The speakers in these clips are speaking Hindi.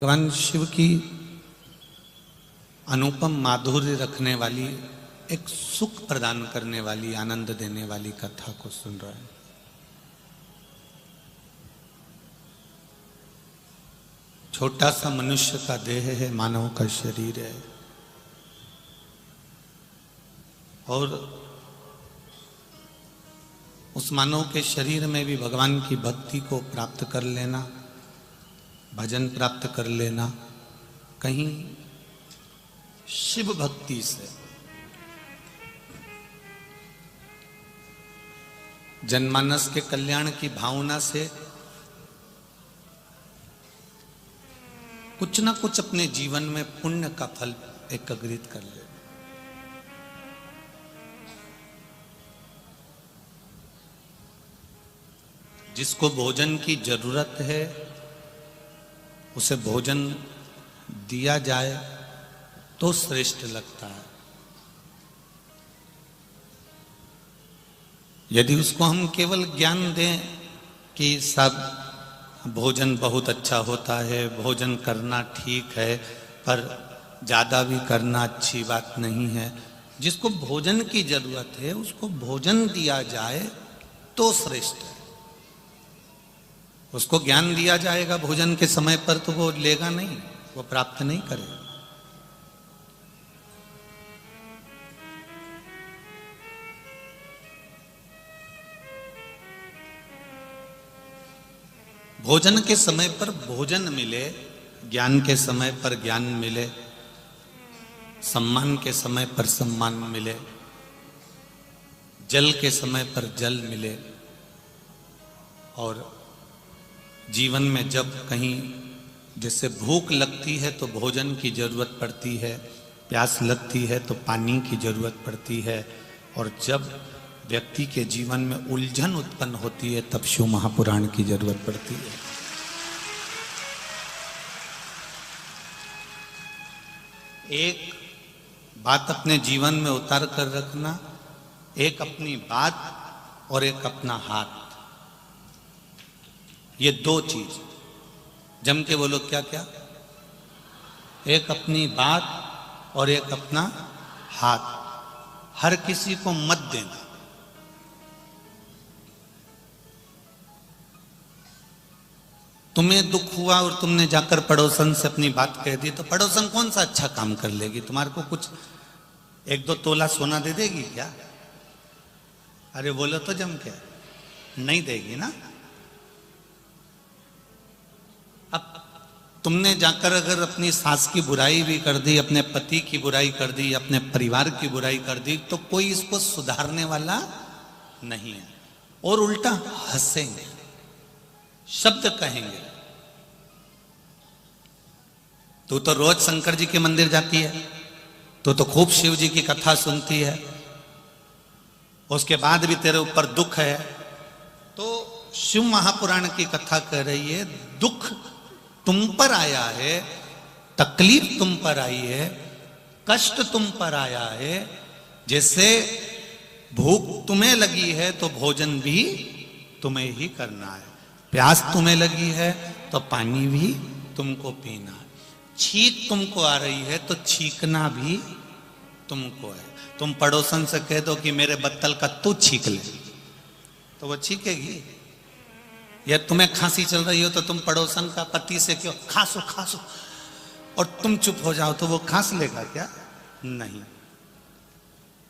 भगवान शिव की अनुपम माधुर्य रखने वाली, एक सुख प्रदान करने वाली, आनंद देने वाली कथा को सुन रहे हैं। छोटा सा मनुष्य का देह है, मानव का शरीर है, और उस मानव के शरीर में भी भगवान की भक्ति को प्राप्त कर लेना, भजन प्राप्त कर लेना, कहीं शिव भक्ति से जनमानस के कल्याण की भावना से कुछ ना कुछ अपने जीवन में पुण्य का फल एकत्रित कर ले। जिसको भोजन की जरूरत है उसे भोजन दिया जाए तो श्रेष्ठ लगता है। यदि उसको हम केवल ज्ञान दें कि सब भोजन बहुत अच्छा होता है, भोजन करना ठीक है, पर ज़्यादा भी करना अच्छी बात नहीं है, जिसको भोजन की जरूरत है उसको भोजन दिया जाए तो श्रेष्ठ है। उसको ज्ञान दिया जाएगा भोजन के समय पर तो वो लेगा नहीं, वो प्राप्त नहीं करेगा। भोजन के समय पर भोजन मिले, ज्ञान के समय पर ज्ञान मिले, सम्मान के समय पर सम्मान मिले, जल के समय पर जल मिले, और जीवन में जब कहीं जैसे भूख लगती है तो भोजन की जरूरत पड़ती है, प्यास लगती है तो पानी की जरूरत पड़ती है, और जब व्यक्ति के जीवन में उलझन उत्पन्न होती है तब शिव महापुराण की जरूरत पड़ती है। एक बात अपने जीवन में उतार कर रखना, एक अपनी बात और एक अपना हाथ, ये दो चीज जम के बोलो, क्या क्या? एक अपनी बात और एक अपना हाथ। हर किसी को मत देना। तुम्हें दुख हुआ और तुमने जाकर पड़ोसन से अपनी बात कह दी तो पड़ोसन कौन सा अच्छा काम कर लेगी? तुम्हारे को कुछ 1-2 तोला सोना दे देगी क्या? अरे बोलो तो जम के, नहीं देगी ना। अब तुमने जाकर अगर अपनी सास की बुराई भी कर दी, अपने पति की बुराई कर दी, अपने परिवार की बुराई कर दी, तो कोई इसको सुधारने वाला नहीं है, और उल्टा हंसेंगे, शब्द कहेंगे। तू तो रोज शंकर जी के मंदिर जाती है, तू तो खूब शिव जी की कथा सुनती है, उसके बाद भी तेरे ऊपर दुख है। तो शिव महापुराण की कथा कह रही है, दुख तुम पर आया है, तकलीफ तुम पर आई है, कष्ट तुम पर आया है। जैसे भूख तुम्हें लगी है तो भोजन भी तुम्हें ही करना है, प्यास तुम्हें लगी है तो पानी भी तुमको पीना है, छींक तुमको आ रही है तो छींकना भी तुमको है। तुम पड़ोसन से कह दो कि मेरे बत्तल का तू छींक ले, तो वो छींकेगी। या तुम्हें खांसी चल रही हो तो तुम पड़ोसन का पति से क्यों खांसो खांसो, और तुम चुप हो जाओ तो वो खांस लेगा क्या? नहीं।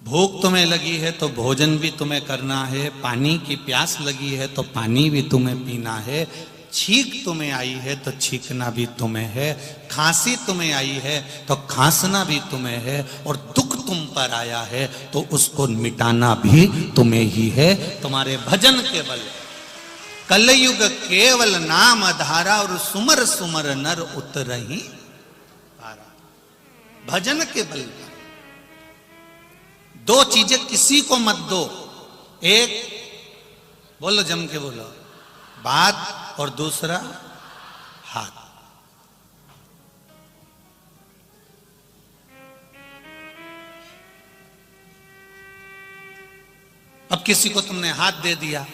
भूख तुम्हें लगी है तो भोजन भी तुम्हें करना है, पानी की प्यास लगी है तो पानी भी तुम्हें पीना है, छींक तुम्हें आई है तो छींकना भी तुम्हें है, खांसी तुम्हें आई है तो खांसना भी तुम्हें है, और दुख तुम पर आया है तो उसको मिटाना भी तुम्हें ही है। तुम्हारे भजन के बल कलयुग केवल नाम धारा, और सुमर सुमर नर उतरहि पारा। भजन के बल पर दो चीजें किसी को मत दो। एक बोलो, जम के बोलो, बात, और दूसरा हाथ। अब किसी को तुमने हाथ दे दिया,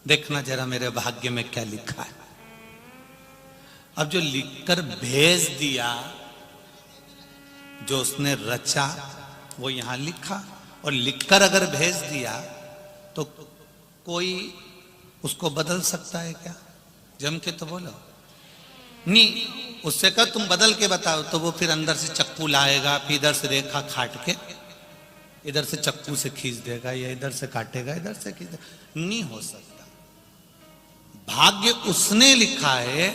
देखना जरा मेरे भाग्य में क्या लिखा है। अब जो लिखकर भेज दिया, जो उसने रचा वो यहां लिखा, और लिखकर अगर भेज दिया तो कोई उसको बदल सकता है क्या? जम के तो बोलो नहीं। उससे कह तुम बदल के बताओ, तो वो फिर अंदर से चक्कू लाएगा, फिर इधर से रेखा काट के इधर से चक्कू से खींच देगा, या इधर से काटेगा इधर से खींच देगा। नहीं हो सकता। भाग्य उसने लिखा है,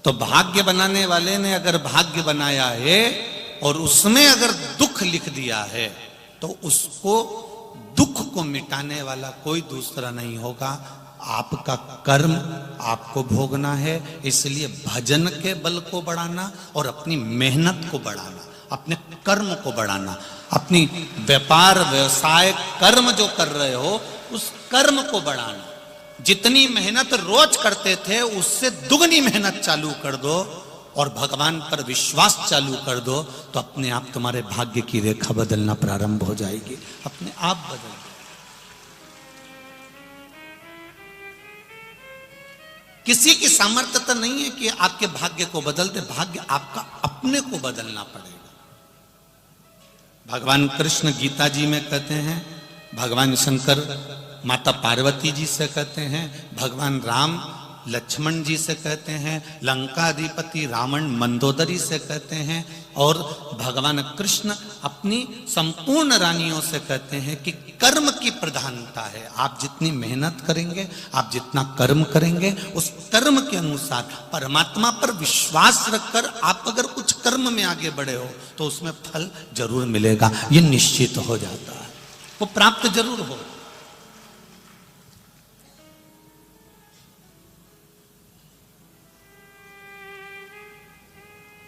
तो भाग्य बनाने वाले ने अगर भाग्य बनाया है और उसमें अगर दुख लिख दिया है, तो उसको दुख को मिटाने वाला कोई दूसरा नहीं होगा। आपका कर्म आपको भोगना है। इसलिए भजन के बल को बढ़ाना और अपनी मेहनत को बढ़ाना, अपने कर्म को बढ़ाना, अपनी व्यापार व्यवसाय कर्म जो कर रहे हो उस कर्म को बढ़ाना। जितनी मेहनत रोज करते थे उससे दुगनी मेहनत चालू कर दो और भगवान पर विश्वास चालू कर दो, तो अपने आप तुम्हारे भाग्य की रेखा बदलना प्रारंभ हो जाएगी। अपने आप बदल। किसी की सामर्थ्य तो नहीं है कि आपके भाग्य को बदल दे। भाग्य आपका अपने को बदलना पड़ेगा। भगवान कृष्ण गीता जी में कहते हैं, भगवान शंकर माता पार्वती जी से कहते हैं, भगवान राम लक्ष्मण जी से कहते हैं, लंकाधिपति रावण मंदोदरी से कहते हैं, और भगवान कृष्ण अपनी संपूर्ण रानियों से कहते हैं कि कर्म की प्रधानता है। आप जितनी मेहनत करेंगे, आप जितना कर्म करेंगे, उस कर्म के अनुसार परमात्मा पर विश्वास रखकर आप अगर कुछ कर्म में आगे बढ़े हो तो उसमें फल जरूर मिलेगा। ये निश्चित हो जाता है, वो प्राप्त जरूर हो।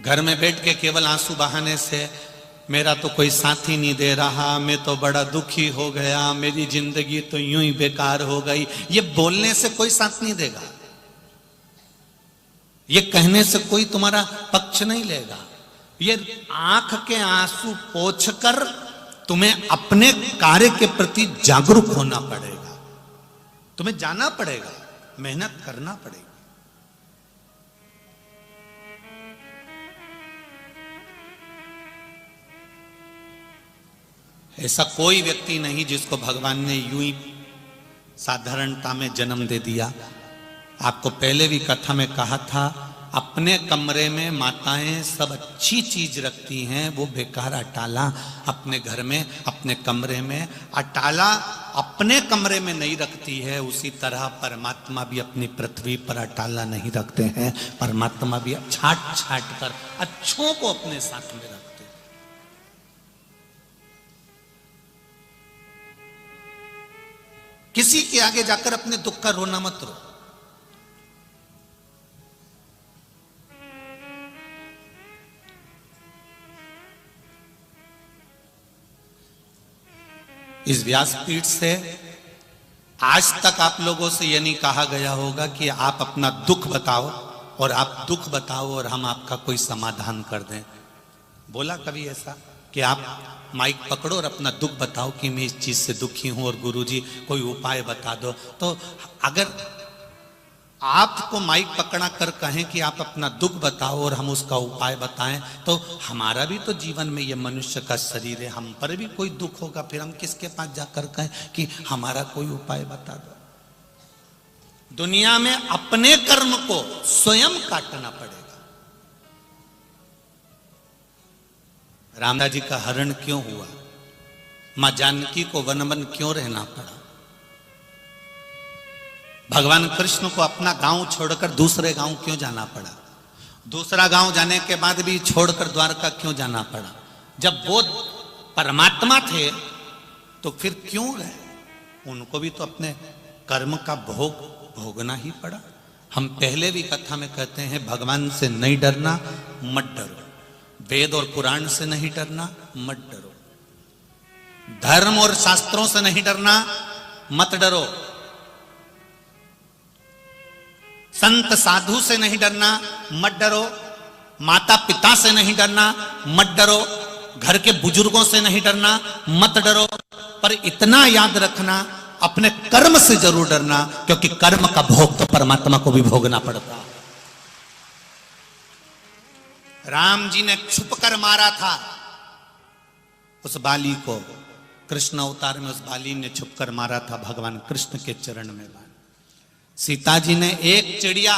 घर में बैठ के केवल आंसू बहाने से मेरा तो कोई साथी नहीं दे रहा, मैं तो बड़ा दुखी हो गया, मेरी जिंदगी तो यूं ही बेकार हो गई, ये बोलने से कोई साथ नहीं देगा। ये कहने से कोई तुम्हारा पक्ष नहीं लेगा। ये आंख के आंसू पोंछकर तुम्हें अपने कार्य के प्रति जागरूक होना पड़ेगा। तुम्हें जाना पड़ेगा, मेहनत करना पड़ेगा। ऐसा कोई व्यक्ति नहीं जिसको भगवान ने यूं ही साधारणता में जन्म दे दिया। आपको पहले भी कथा में कहा था, अपने कमरे में माताएं सब अच्छी चीज रखती हैं, वो बेकार अटाला अपने घर में, अपने कमरे में अटाला अपने कमरे में नहीं रखती है। उसी तरह परमात्मा भी अपनी पृथ्वी पर अटाला नहीं रखते हैं। परमात्मा भी छाट छाट कर अच्छों को अपने साथ में रखते हैं। किसी के आगे जाकर अपने दुख का रोना मत रो। इस व्यासपीठ से आज तक आप लोगों से यह नहीं कहा गया होगा कि आप अपना दुख बताओ और आप दुख बताओ और हम आपका कोई समाधान कर दें। बोला कभी ऐसा कि आप माइक पकड़ो और अपना दुख बताओ कि मैं इस चीज से दुखी हूं और गुरुजी कोई उपाय बता दो? तो अगर आपको माइक पकड़ा कर कहें कि आप अपना दुख बताओ और हम उसका उपाय बताएं, तो हमारा भी तो जीवन में ये मनुष्य का शरीर है, हम पर भी कोई दुख होगा। फिर हम किसके पास जाकर कहें कि हमारा कोई उपाय बता दो? दुनिया में अपने कर्म को स्वयं काटना पड़ेगा। रामदास जी का हरण क्यों हुआ? मां जानकी को वन वन क्यों रहना पड़ा? भगवान कृष्ण को अपना गांव छोड़कर दूसरे गांव क्यों जाना पड़ा? दूसरा गांव जाने के बाद भी छोड़कर द्वारका क्यों जाना पड़ा? जब वो परमात्मा थे तो फिर क्यों गए? उनको भी तो अपने कर्म का भोग भोगना ही पड़ा। हम पहले भी कथा में कहते हैं, भगवान से नहीं डरना, मत डरो। वेद और पुराण से नहीं डरना, मत डरो। धर्म और शास्त्रों से नहीं डरना, मत डरो। संत साधु से नहीं डरना, मत डरो। माता पिता से नहीं डरना, मत डरो। घर के बुजुर्गों से नहीं डरना, मत डरो। पर इतना याद रखना, अपने कर्म से जरूर डरना, क्योंकि कर्म का भोग तो परमात्मा को भी भोगना पड़ता। राम जी ने छुप कर मारा था उस बाली को, कृष्ण अवतार में उस बाली ने छुप कर मारा था भगवान कृष्ण के चरण में। सीता जी ने एक चिड़िया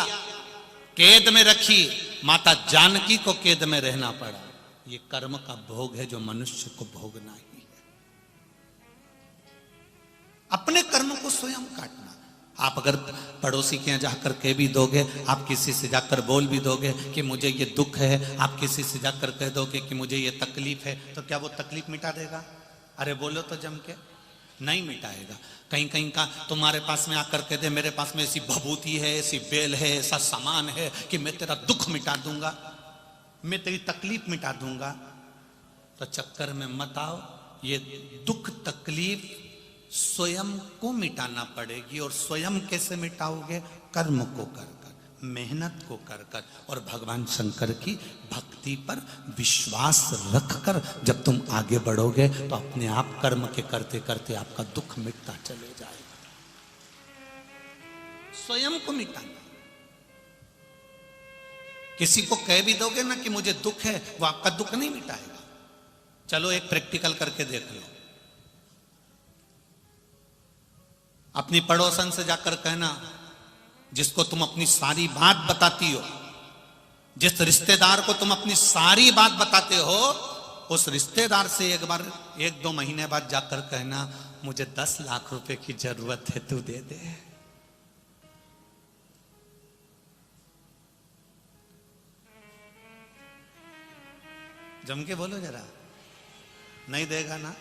कैद में रखी, माता जानकी को कैद में रहना पड़ा। ये कर्म का भोग है जो मनुष्य को भोगना ही है। अपने कर्म को स्वयं काटना। आप अगर पड़ोसी के यहाँ जाकर कह भी दोगे, आप किसी से जाकर बोल भी दोगे कि मुझे ये दुख है, आप किसी से जाकर कह दोगे कि मुझे ये तकलीफ है, तो क्या वो तकलीफ मिटा देगा? अरे बोलो तो जम के, नहीं मिटाएगा। कहीं कहीं का तुम्हारे पास में आकर कह दे मेरे पास में ऐसी भभूति है, ऐसी बेल है, ऐसा सामान है कि मैं तेरा दुख मिटा दूंगा, मैं तेरी तकलीफ मिटा दूंगा, तो चक्कर में मत आओ। ये दुख तकलीफ स्वयं को मिटाना पड़ेगी। और स्वयं कैसे मिटाओगे? कर्म को कर कर, मेहनत को कर कर, और भगवान शंकर की भक्ति पर विश्वास रखकर जब तुम आगे बढ़ोगे तो अपने आप कर्म के करते करते आपका दुख मिटता चले जाएगा। स्वयं को मिटाना। किसी को कह भी दोगे ना कि मुझे दुख है, वो आपका दुख नहीं मिटाएगा। चलो एक प्रैक्टिकल करके देख लो। अपनी पड़ोसन से जाकर कहना, जिसको तुम अपनी सारी बात बताती हो, जिस रिश्तेदार को तुम अपनी सारी बात बताते हो, उस रिश्तेदार से एक बार 1-2 महीने बाद जाकर कहना मुझे 10 लाख रुपए की जरूरत है, तू दे दे। जम के बोलो जरा। नहीं देगा ना?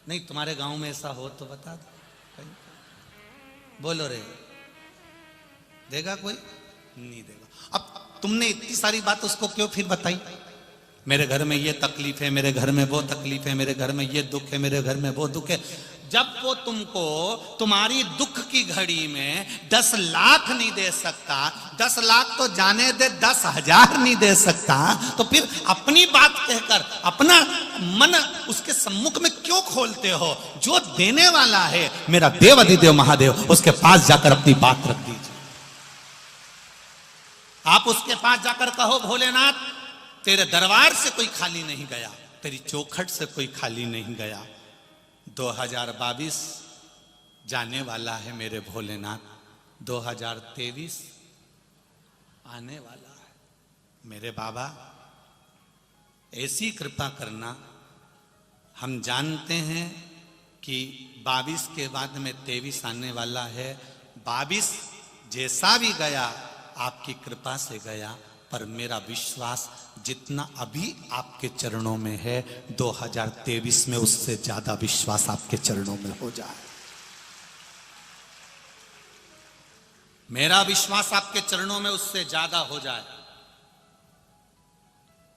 नहीं, तुम्हारे गांव में ऐसा हो तो बता दो। कहीं बोलो रे, देगा कोई? नहीं देगा। अब तुमने इतनी सारी बात उसको क्यों फिर बताई? मेरे घर में ये तकलीफ है, मेरे घर में वो तकलीफ है, मेरे घर में ये दुख है, मेरे घर में वो दुख है। जब वो तुमको तुम्हारी दुख की घड़ी में 10 लाख नहीं दे सकता, 10 लाख तो जाने दे 10,000 नहीं दे सकता, तो फिर अपनी बात कहकर अपना मन उसके सम्मुख में क्यों खोलते हो? जो देने वाला है मेरा देव अधिदेव महादेव, उसके पास जाकर अपनी बात रख दीजिए। आप उसके पास जाकर कहो भोलेनाथ तेरे दरबार से कोई खाली नहीं गया, तेरी चौखट से कोई खाली नहीं गया। 2022 जाने वाला है मेरे भोलेनाथ, 2023 आने वाला है मेरे बाबा। ऐसी कृपा करना। हम जानते हैं कि 22 के बाद में 23 आने वाला है। 22 जैसा भी गया आपकी कृपा से गया, पर मेरा विश्वास जितना अभी आपके चरणों में है, 2023 में उससे ज्यादा विश्वास आपके चरणों में हो जाए। मेरा विश्वास आपके चरणों में उससे ज्यादा हो जाए।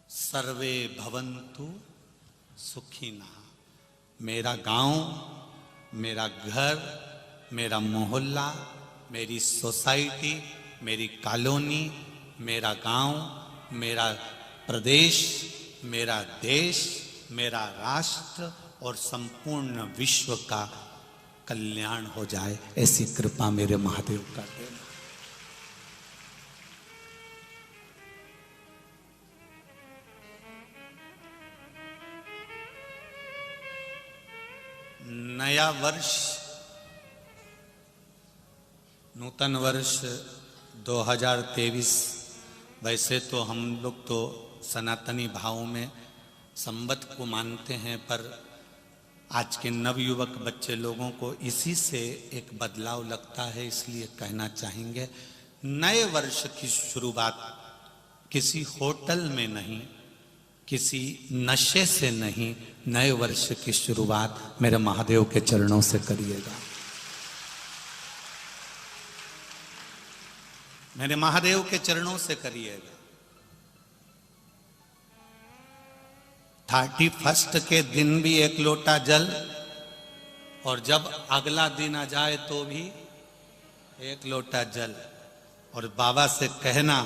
सर्वे भवन्तु सुखिनः। मेरा गांव, मेरा घर, मेरा मोहल्ला, मेरी सोसाइटी, मेरी कॉलोनी, मेरा गांव, मेरा प्रदेश, मेरा देश, मेरा राष्ट्र और संपूर्ण विश्व का कल्याण हो जाए, ऐसी कृपा मेरे महादेव का देना। नया वर्ष, नूतन वर्ष 2023, वैसे तो हम लोग तो सनातनी भाव में संवत को मानते हैं, पर आज के नवयुवक बच्चे लोगों को इसी से एक बदलाव लगता है, इसलिए कहना चाहेंगे नए वर्ष की शुरुआत किसी होटल में नहीं, किसी नशे से नहीं, नए वर्ष की शुरुआत मेरे महादेव के चरणों से करिएगा। मेरे महादेव के चरणों से करिएगा। 31 के दिन भी 1 लोटा जल, और जब अगला दिन आ जाए तो भी 1 लोटा जल। और बाबा से कहना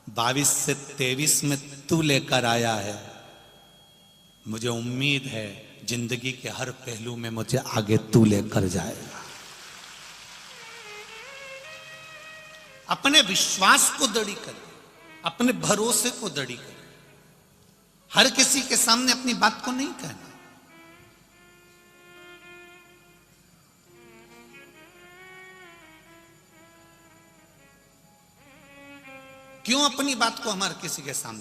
22 से 23 में तू लेकर आया है, मुझे उम्मीद है जिंदगी के हर पहलू में मुझे आगे तू लेकर जाएगा। अपने विश्वास को दृढ़ करें, अपने भरोसे को दृढ़ करें। हर किसी के सामने अपनी बात को नहीं कहना। क्यों अपनी बात को हमारे किसी के सामने